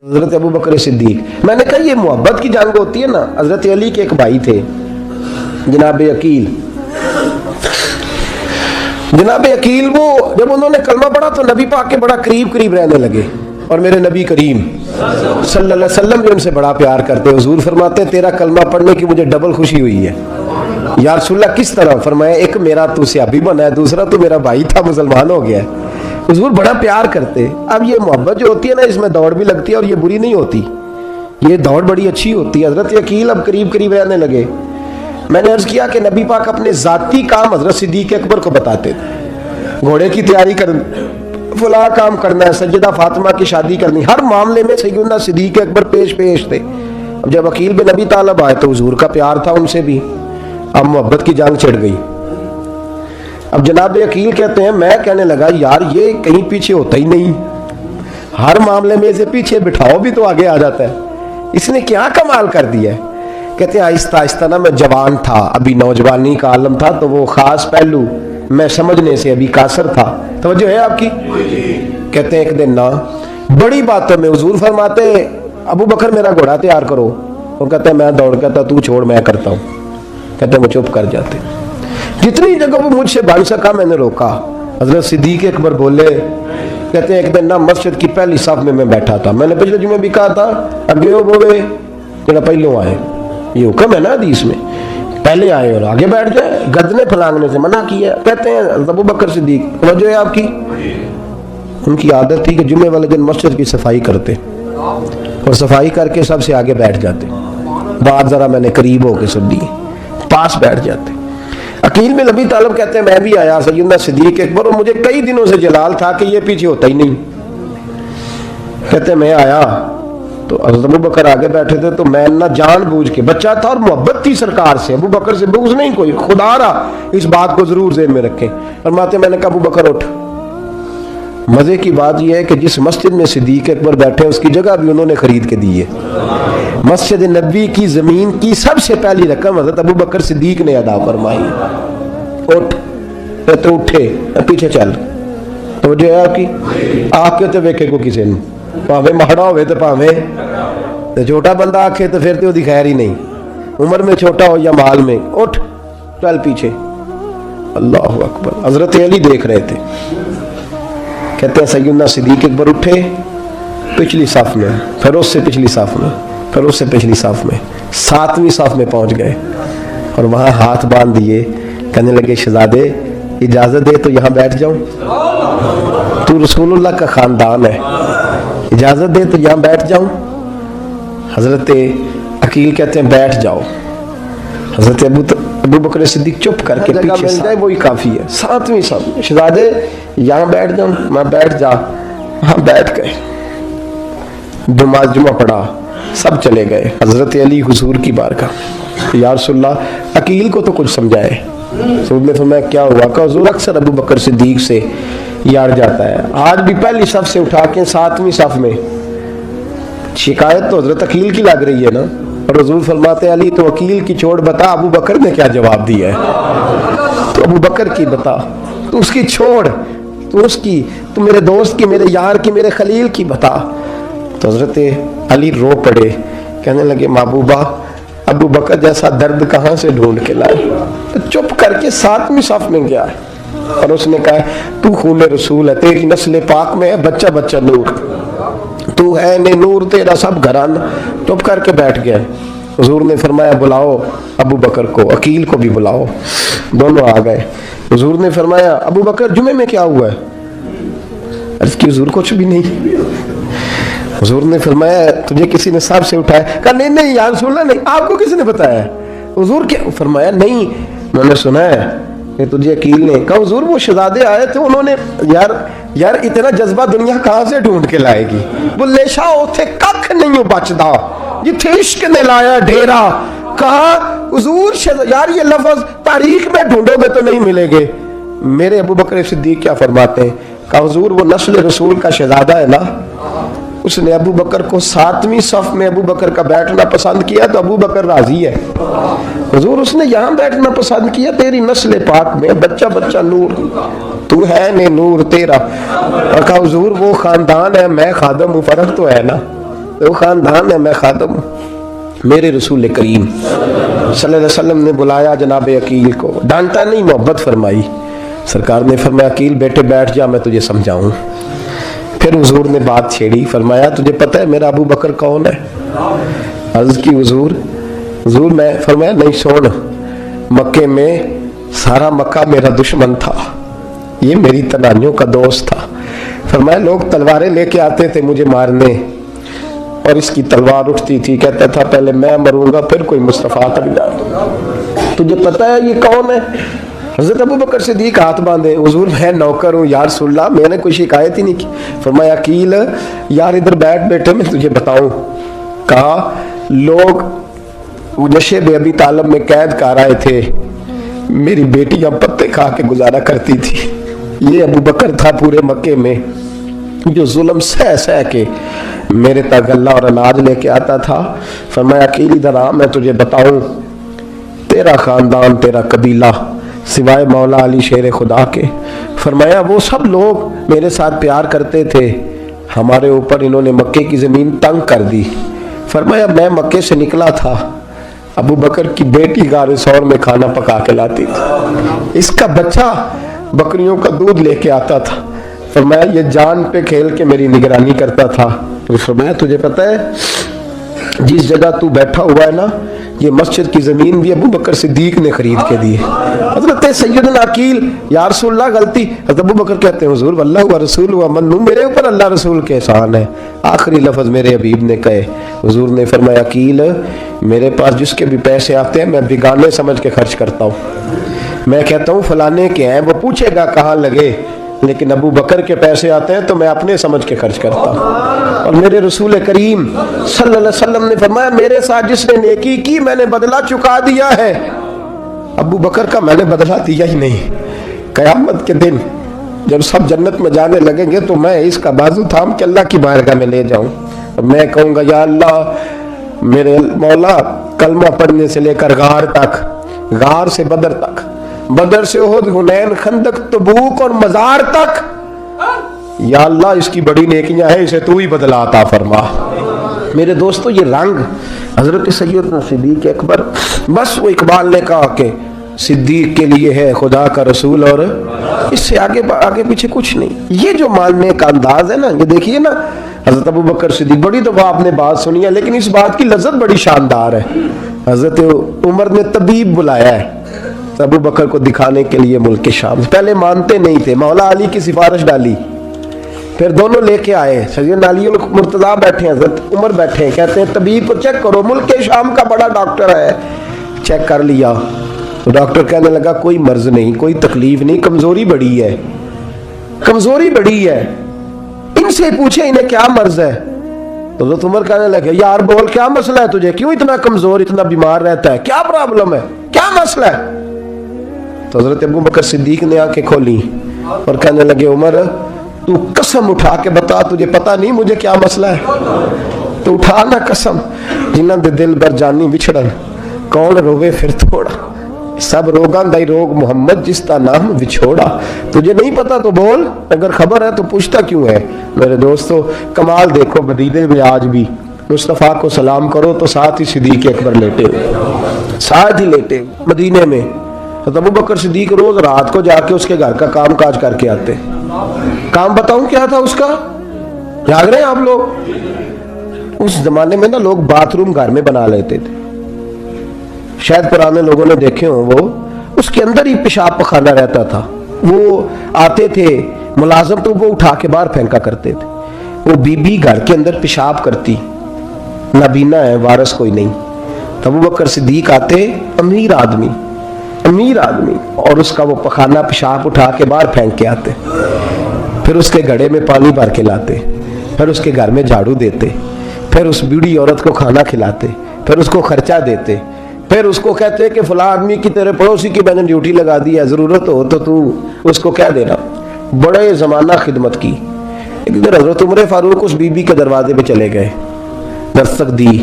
हज़रत अबू बकर सिद्दीक। मैंने कहा ये मोहब्बत की जंग होती है ना। हज़रत अली के एक भाई थे जनाब अकील। जनाब अकील वो जब उन्होंने कलमा पढ़ा तो नबी पाक के बड़ा करीब करीब रहने लगे और मेरे नबी करीम सल्लल्लाहु अलैहि वसल्लम भी उनसे बड़ा प्यार करते। हुजूर फरमाते तेरा कलमा पढ़ने की मुझे डबल खुशी हुई है। या रसूलल्लाह किस तरह? फरमाया एक मेरा तू सियाबी बना है, दूसरा तो मेरा भाई था मुसलमान हो गया है। हुजूर बड़ा प्यार करते। अब ये मोहब्बत जो होती है ना इसमें दौड़ भी लगती है और ये बुरी नहीं होती, ये दौड़ बड़ी अच्छी होती है। हज़रत अकील अब करीब करीब रहने लगे। मैंने अर्ज किया कि नबी पाक अपने ज़ाती काम हज़रत सिद्दीक़ अकबर को बताते थे। घोड़े की तैयारी कर, फला काम करना है, सैयदा फातिमा की शादी करनी, हर मामले में सैयदना सिद्दीक़ अकबर पेश थे। अब जब अकील बिन अबी तालिब आए तो हुजूर का प्यार था उनसे भी, अब मोहब्बत की जंग छिड़ गई। अब जनाब अकील कहते हैं मैं कहने लगा यार ये कहीं पीछे होता ही नहीं, हर मामले में इसे पीछे बिठाओ भी तो आगे आ जाता है, इसने क्या कमाल कर दिया है। कहते हैं आहिस्ता आहिस्ता ना मैं जवान था, अभी नौजवानी का आलम था, तो वो खास पहलू मैं समझने से अभी कासर था। तवज्जो है आपकी? कहते हैं एक दिन ना बड़ी बातों में हुजूर फरमाते अबू बकर मेरा घोड़ा तैयार करो, वो कहते हैं मैं दौड़ कहता तू छोड़ मैं करता हूँ। कहते हैं वो चुप कर जाते। जितनी जगह वो मुझसे बन सका मैंने रोका। हज़रत सिद्दीक़ अकबर बोले, कहते हैं एक दिन ना मस्जिद की पहली साफ में मैं बैठा था, मैंने पिछले जुमे भी कहा था अगे वो बोले जरा पहलों आए, ये हुक्म है ना हदीस में, पहले आए और आगे बैठ जाए, गदने फलांगने से मना किया। कहते हैं अबू बकर सिद्दीक, तवज्जो है आपकी, उनकी आदत थी कि जुमे वाले दिन मस्जिद की सफाई करते और सफाई करके सबसे आगे बैठ जाते। बात जरा मैंने करीब होके सुन ली, पास बैठ जाते। अकील बिन अबी तालिब कहते हैं मैं भी आया सैयदना सिद्दीक़ अकबर, और मुझे कई दिनों से जलाल था कि ये पीछे होता ही नहीं। कहते हैं मैं आया तो हज़रत अबू बकर आगे बैठे थे, तो मैं ना जानबूझ के, बच्चा था और मोहब्बत थी सरकार से, अबू बकर से बुग़्ज़ नहीं कोई, खुदा रहा इस बात को जरूर ज़हन में रखें। फरमाते मैंने कहा अबू बकर उठ। मजे की बात यह है कि जिस मस्जिद में सिद्दीक़ अकबर बैठे उसकी जगह भी उन्होंने खरीद के दी है। मस्जिद नबी की जमीन की सबसे पहली रकम हज़रत अबू बकर सिद्दीक ने अदा फरमाई। उठ तो उठे, पीछे चल, तो जो है आपकी आके तो वेखे को किसी ने भावे माड़ा हो तो भावे तो छोटा बंदा आखे तो फिर तो वो खैर ही नहीं, उम्र में छोटा हो या माल में। उठ चल पीछे। अल्लाह अकबर। हज़रत अली देख रहे थे। कहते हैं सैयदना सिद्दीक़ अकबर उठे पिछली साफ में, फिर उससे पिछली साफ में, फिर उससे पिछली साफ में, 7वीं साफ में पहुंच गए और वहां हाथ बांध दिए। कहने लगे शहजादे इजाजत दे तो यहाँ बैठ जाऊं, तू रसूलुल्लाह का खानदान है, इजाजत दे तो यहाँ बैठ जाऊं। हजरत अकील कहते हैं बैठ जाओ। हजरत अबू बकर सिद्दीक चुप करके पीछे मिल जाए वही काफी है। 7वीं साफ, शहजादे यहाँ बैठ जाऊं, मैं बैठ जा। वहां बैठ गए, नमाज जुमा पढ़ा, सब चले गए। हजरत अली हुजूर की बारगाह, या रसूलल्लाह अकील को तो कुछ समझाए। तो मैं क्या हुआ का हुजूर अक्सर अबू बकर सिद्दीक से यार जाता है, आज भी पहली सफ से उठा के 7वीं सफ में। शिकायत तो हजरत अकील की लग रही है ना, और हुजूर फरमाते अली तो अकील की छोड़ बता अबू बकर ने क्या जवाब दिया है। तो अबू बकर की बता, तो उसकी छोड़, तो उसकी, तो मेरे दोस्त की, मेरे यार की, मेरे खलील की बता। तो हजरत अली रो पड़े, कहने लगे महबूबा अबू बकर जैसा दर्द कहाँ से ढूंढ के लाए। तो चुप करके 7वीं साफ में गया और उसने कहा तू खून रसूल है, तेरी नस्ल पाक में है बच्चा बच्चा नूर, तू है ने नूर तेरा सब घराना। चुप करके बैठ गया। हुजूर ने फरमाया बुलाओ अबू बकर को, अकील को भी बुलाओ। दोनों आ गए। हुजूर ने फरमाया अबू बकर जुमे में क्या हुआ है? अर्ज़ की हुजूर कुछ भी नहीं। हुजूर ने फरमाया तुझे किसी ने सांप से उठाया? कहा नहीं नहीं या रसूलल्लाह नहीं, आपको किसने बताया? हुजूर क्या? फरमाया नहीं मैंने सुना है कि तुझे अकील ने। कहा हुजूर वो शहजादे आए थे, उन्होंने यार इतना जज्बा दुनिया कहां से ढूंढ के लाएगी, वो लेशा उथे कख नहीं बचदा जिथे इश्क ने लाया डेरा। कहा हुजूर यार ये लफ्ज तारीख में ढूंढोगे तो नहीं मिलेंगे। मेरे अबू बकर सिद्दीक क्या फरमाते हैं? कहा हुजूर वो नस्ल रसूल का शहजादा है ना, उसने अबू बकर को 7वीं सफ में अबू बकर का बैठना पसंद किया तो अबू बकर राजी है। हुजूर उसने यहाँ बैठना पसंद किया, तेरी नस्ल पाक में बच्चा बच्चा नूर, तू है ने नूर तेरा। और कहा हुजूर वो खानदान है मैं खादम हूँ, फर्क तो है ना। वो खानदान है, मैं खादम हूँ। मेरे रसूल करीम सल्लल्लाहु अलैहि वसल्लम ने बुलाया जनाब अकील को, डांटा नहीं, मोहब्बत फरमाई। सरकार ने फरमाया अकील बेटे बैठ जा, मैं तुझे समझाऊं। फिर हुजूर ने बात छेड़ी, फरमाया तुझे पता है मेरा अबू बकर कौन है? अर्ज की हुजूर मैं, फरमाया नहीं सुन, मक्के में सारा मक्का मेरा दुश्मन था, ये मेरी तनानियों का दोस्त था। फरमाया लोग तलवारें लेके आते थे मुझे मारने, और इसकी तलवार उठती थी, कहता था पहले मैं मरूंगा फिर कोई मुस्तफा तक जाए। तुझे पता है ये कौन है? हज़रत अबू बकर सिद्दीक हाथ बांधे, हुजूर मैं नौकर हूँ या रसूल अल्लाह, मैंने कोई शिकायत ही नहीं की। फरमाया अकील यार इधर बैठ बेटे, मैं तुझे बताऊं। कहा लोग नशे अबी तालिब में कैद कर आए थे, मेरी बेटियां पत्ते खा के गुजारा करती थी। ये अबू बकर था पूरे मक्के में जो जुल्म सह सह के मेरे तक गल्ला और अनाज लेके आता था। फरमाया अकील इधर आ, मैं तुझे बताऊं, तेरा खानदान तेरा कबीला सिवाय मौला अली शेर खुदा के, फरमाया वो सब लोग मेरे साथ प्यार करते थे, हमारे ऊपर इन्होंने मक्के की ज़मीन तंग कर दी। फरमाया मैं मक्के से निकला था, अबू बकर की बेटी गारे सौर में खाना पका के लाती थी, इसका बच्चा बकरियों का दूध लेके आता था। फरमाया ये जान पे खेल के मेरी निगरानी करता था। तो फरमाया तुझे पता है जिस जगह तू बैठा हुआ है ना, ये मस्जिद की जमीन भी अबू बकर सिद्दीक ने खरीद के दी है। हज़रत सैयदना अकील या रसूल अल्लाह गलती, हज़रत अबू बकर कहते हैं हुजूर वल्लाह व रसूल व मन्नू, मेरे ऊपर अल्लाह रसूल के एहसान है। आखिरी लफ्ज़ मेरे हबीब ने कहे। हुजूर ने फरमाया अकील मेरे पास जिसके भी पैसे आते हैं मैं बिगाने समझ के खर्च करता हूँ। मैं कहता हूँ फलाने के हैं, वो पूछेगा कहाँ लगे, लेकिन अबू बकर के पैसे आते हैं तो मैं अपने समझ के खर्च करता हूँ। और मेरे रसूल करीम सल्लल्लाहु अलैहि वसल्लम ने फरमाया मेरे साथ जिसने नेकी की मैंने बदला चुका दिया है। अबू बकर का मैंने बदला दिया ही नहीं। क़यामत के दिन जब सब जन्नत में जाने लगेंगे तो मैं इसका बाजू थाम के अल्लाह की बारगाह में ले जाऊं और मैं कहूँगा या अल्लाह मेरे मौला, कलमा पढ़ने से लेकर गार तक, गार से बदर तक, बदर से उहुद, हुनैन, खंदक, तबूक और मजार तक, या अल्लाह इसकी बड़ी नेकियां हैं, इसे तू ही बदला अता फरमा। मेरे दोस्तों ये रंग हजरत सैयदना सिद्दीक अकबर, बस वो इकबाल ने कहा कि सिद्दीक के लिए है खुदा का रसूल और इससे आगे आगे पीछे कुछ नहीं। ये जो मानने का अंदाज है ना, ये देखिए ना, हजरत अबू बकर सिद्दीक, बड़ी दफा आपने बात सुनी है लेकिन इस बात की लज्जत बड़ी शानदार है। हजरत उमर ने तबीब बुलाया है अबू बकर को दिखाने के लिए मुल्क शाम। पहले मानते नहीं थे, मौला अली की सिफारिश डाली, फिर दोनों लेके आए, सैयदना अली मुर्तजा बैठे हैं, हजरत उमर बैठे हैं, कहते हैं तबीब को चेक करो, मुल्क शाम का बड़ा डॉक्टर है। चेक कर लिया तो डॉक्टर कहने लगा कोई मर्ज नहीं, कोई तकलीफ नहीं, कमजोरी बड़ी है, कमजोरी बड़ी है, इनसे पूछे इन्हें क्या मर्ज है। तो हजरत उमर कहने लगे यार बोल क्या मसला है तुझे, क्यों इतना कमजोर, इतना बीमार रहता है, क्या प्रॉब्लम है, क्या मसला है। तो हजरत अबू बकर सिद्दीक ने आंखें खोली और कहने लगे उमर तू कसम उठा के बता, तुझे पता नहीं मुझे क्या मसला है, तो उठा ना कसम, जिन्हां दे दिल बर जानी विछड़न कौन रोवे फिर थोड़ा, सब रोगां दा रोग मोहम्मद जिसका नाम विछोड़ा। तुझे नहीं पता तो बोल, अगर खबर है तो पूछता क्यों है। मेरे दोस्तों कमाल देखो, मदीने में आज भी मुस्तफ़ा को सलाम करो तो साथ ही सिद्दीक अकबर लेटे हुए, साथ ही लेटे मदीने में। तो अबू बकर सिद्दीक रोज रात को जाके उसके घर का काम काज करके आते। काम बताऊं क्या था उसका, जाग रहे हैं आप लोग? उस जमाने में ना लोग बाथरूम घर में बना लेते थे, शायद पुराने लोगों ने देखे हो, वो उसके अंदर ही पेशाब पखाना रहता था। वो आते थे मुलाजम तो वो उठा के बाहर फेंका करते थे। वो बीबी घर के अंदर पेशाब करती, नबीना है, वारस कोई नहीं। तो अबू बकर सिद्दीक आते, अमीर आदमी, अमीर आदमी, और उसका वो पखाना पेशाब उठा के बाहर फेंक के आते, फिर उसके घड़े में पानी भर के लाते, फिर उसके घर में झाड़ू देते, फिर उस बूढ़ी औरत को खाना खिलाते, फिर उसको खर्चा देते, फिर उसको कहते कि फला आदमी की तेरे पड़ोसी की मैंने ड्यूटी लगा दी है, जरूरत हो तो तू उसको कह देना। बड़े जमाना खिदमत की। एक दिन हजरत उमर फारूक उस बीबी के दरवाजे पे चले गए, दस्तक दी,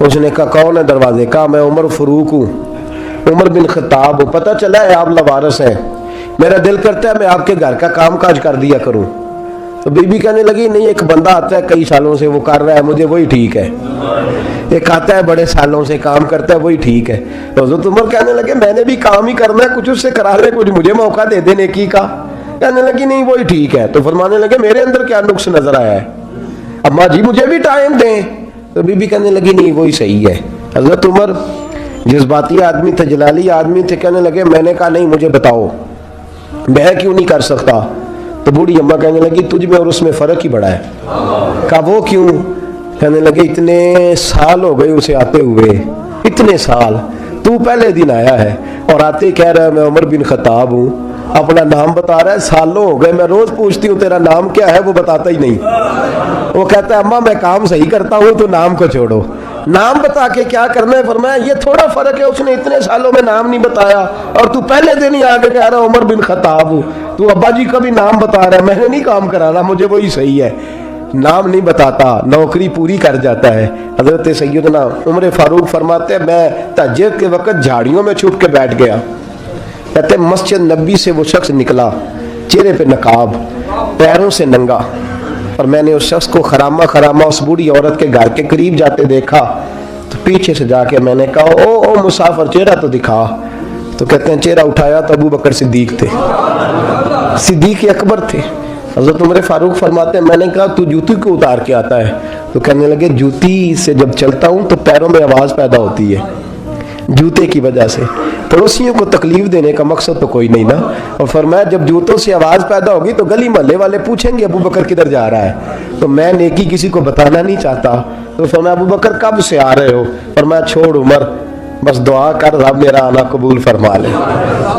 उसने कहा कौन है दरवाजे का, मैं उमर फारूक हूँ, उमर बिन खत्ताब हूँ, पता चला है आप लवारस हैं, मेरा दिल करता है मैं आपके घर का काम काज कर दिया करूँ। تو बीबी कहने लगी नहीं, एक बंदा आता है कई सालों से वो कर रहा है, मुझे वही ठीक है। एक आता है बड़े सालों से काम करता है, वही ठीक है। तो हज़रत उमर कहने लगे मैंने भी काम ही करना है, कुछ उससे करा ले, कुछ मुझे मौका दे दे नेकी का। कहने लगी नहीं वही ठीक है। तो फरमाने लगे मेरे अंदर क्या नुक्स नजर आया है, अम्मा जी मुझे भी टाइम दें। तो बीबी कहने लगी नहीं वही सही है। हज़रत उमर जज्बाती आदमी थे, जलाली आदमी थे, कहने लगे मैंने कहा नहीं मुझे बताओ मैं क्यों नहीं कर सकता। तो बूढ़ी अम्मा कहने लगी तुझ में और उसमें फ़र्क ही बड़ा है। कहा वो क्यों? कहने लगे इतने साल हो गए उसे आते हुए, इतने साल, तू पहले दिन आया है और आते कह रहा है मैं उमर बिन खत्ताब हूँ, अपना नाम बता रहा है, सालों हो गए मैं रोज पूछती हूँ तेरा नाम क्या है, वो बताता ही नहीं। वो कहता है अम्मा मैं काम सही करता हूँ तो नाम को छोड़ो, नाम बता के क्या करना है। फरमाया ये थोड़ा फर्क है, उसने इतने सालों में नाम नहीं बताया और तू पहले दिन ही आगे कह रहा उमर बिन खत्ताब हूँ। तू अब्बा जी का भी नाम बता रहा है, मैंने नहीं काम कराना, मुझे वही सही है। नाम नहीं बताता, नौकरी पूरी कर जाता है। हजरत सैयदना उमर फारूक फरमाते हैं मैं तहज्जुद के वक्त झाड़ियों में छुप के बैठ गया। कहते मस्जिद नबी से वो शख्स निकला, चेहरे पे नकाब, पैरों से नंगा, और मैंने उस शख्स को खरामा खरामा उस बूढ़ी औरत के घर के करीब जाते देखा। तो पीछे से जाके मैंने कहा ओ मुसाफिर चेहरा तो दिखा। तो कहते हैं चेहरा उठाया तो अबू बकर सिद्दीक थे, सिद्दीक अकबर थे। हज़रत उमर फारूक फरमाते हैं मैंने कहा तू जूती को उतार के आता है? तो कहने लगे जूती से जब चलता हूँ तो पैरों में आवाज़ पैदा होती है, जूते की वजह से। पड़ोसियों को तकलीफ देने का मकसद तो कोई नहीं ना। और फरमाया जब जूतों से आवाज़ पैदा होगी तो गली मोहल्ले वाले पूछेंगे अबू बकर किधर जा रहा है, तो मैं नेकी किसी को बताना नहीं चाहता। तो फरमाया अबू बकर कब से आ रहे हो? फरमाया छोड़ उमर, बस दुआ कर रब मेरा आना कबूल फरमा ले।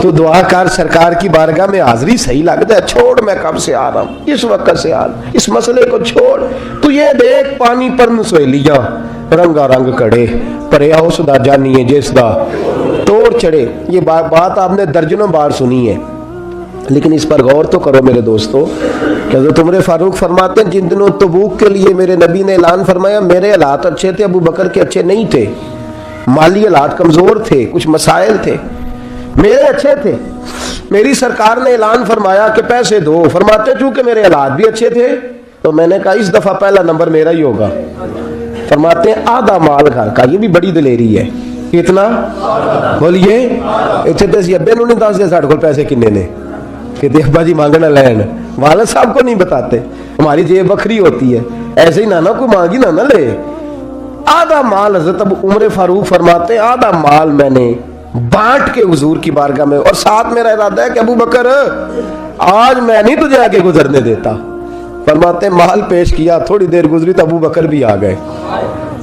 तो दुआ कर सरकार की बारगाह में हाजिरी सही लगता है, छोड़ मैं कब से आ रहा हूँ, इस वक्त से आ रहा, इस मसले को छोड़। तू ये देख पानी पर नसोलियां रंगा रंग कड़े परया उसदा जानिए जिसदा तोड़ चढ़े। ये बात आपने दर्जनों बार सुनी है, लेकिन इस पर गौर तो करो मेरे दोस्तों। हज़रत उमर फारूक फरमाते हैं जिन दिनों तबूक के लिए मेरे नबी ने ऐलान फरमाया मेरे हालात अच्छे थे, अबू बकर के अच्छे नहीं थे, माली हालात कमज़ोर थे, कुछ मसाइल थे, मेरे अच्छे थे। मेरी सरकार ने ऐलान फरमाया कि पैसे दो, फरमाते चूंकि मेरे हालात भी अच्छे थे तो मैंने कहा इस दफ़ा पहला नंबर मेरा ही होगा। फरमाते हैं आधा माल घर का, ये भी बड़ी दलेरी है। कितना बोलिए? इतने तो अब्बे नहीं दस दे साढ़े को पैसे किन्ने ने, कहते अब्बा जी मांगना लैन, वालद साहब को नहीं बताते, हमारी जेब बखरी होती है, ऐसे ही नाना को मांगी ना ले। आधा माल हज़रत अबू उमर फारूक फरमाते आधा माल मैंने बांट के हुजूर की बारगाह में, और साथ मेरा इरादा है कि अबू बकर आज मैं नहीं तुझे आगे गुजरने देता। फरमाते माल पेश किया, थोड़ी देर गुजरी तो अबू बकर भी आ गए।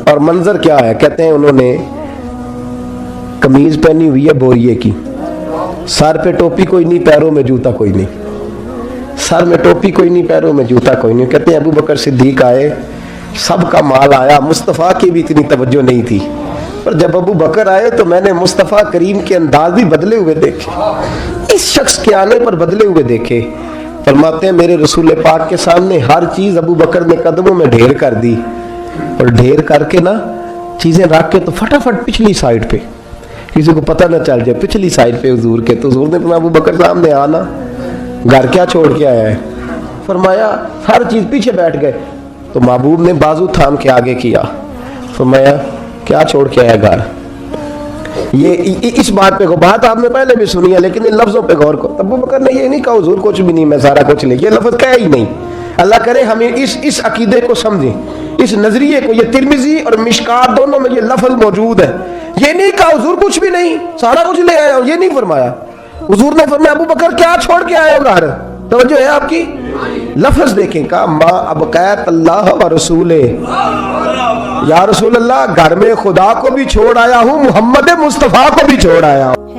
और मंजर क्या है? कहते हैं उन्होंने कमीज पहनी हुई है बोरिए की, सर पे टोपी कोई नहीं, पैरों में जूता कोई नहीं, सर में टोपी कोई नहीं, पैरों में जूता कोई नहीं। कहते हैं अबू बकर सिद्दीक आए, सबका माल आया, मुस्तफ़ा की भी इतनी तवज्जो नहीं थी, पर जब अबू बकर आए तो मैंने मुस्तफ़ा करीम के अंदाज भी बदले हुए देखे, इस शख्स के आने पर बदले हुए देखे। फरमाते हैं मेरे रसूल पाक के सामने हर चीज़ अबू बकर ने कदमों में ढेर कर दी, और ढेर करके ना चीज़ें रख के तो फटाफट पिछली साइड पे, किसी को पता ना चल जाए, पिछली साइड पे हुजूर के। तो हुजूर ने फरमाया अबू बकर सामने आना, घर क्या छोड़ के आया है? फरमाया हर चीज़, पीछे बैठ गए। तो महबूब ने बाजू थाम के आगे किया, फरमाया क्या छोड़ के आया घर? ये इस बात पे बात आपने पहले भी सुनी है, लेकिन इन लफ्जों पे गौर करो। अबू बकर ने ये नहीं कहा हुजूर कुछ भी नहीं, मैं सारा कुछ ले, ये लफ्ज कहा ही नहीं। अल्लाह करे हमें इस अकीदे को समझें, इस नजरिए को। ये तिरमिजी और मिशकात दोनों में ये लफ्ज मौजूद है। ये नहीं कहा हुजूर कुछ भी नहीं, सारा कुछ ले आया हूं, ये नहीं फरमाया। हुजूर ने फरमाया अबू बकर क्या छोड़ के आए हो घर? तवज्जो है आपकी? लफ्ज देखें, कहा मा अबकैत अल्लाह व रसूले, या रसूल अल्लाह घर में खुदा को भी छोड़ आया हूं, मोहम्मद मुस्तफ़ा को भी छोड़ आया हूं।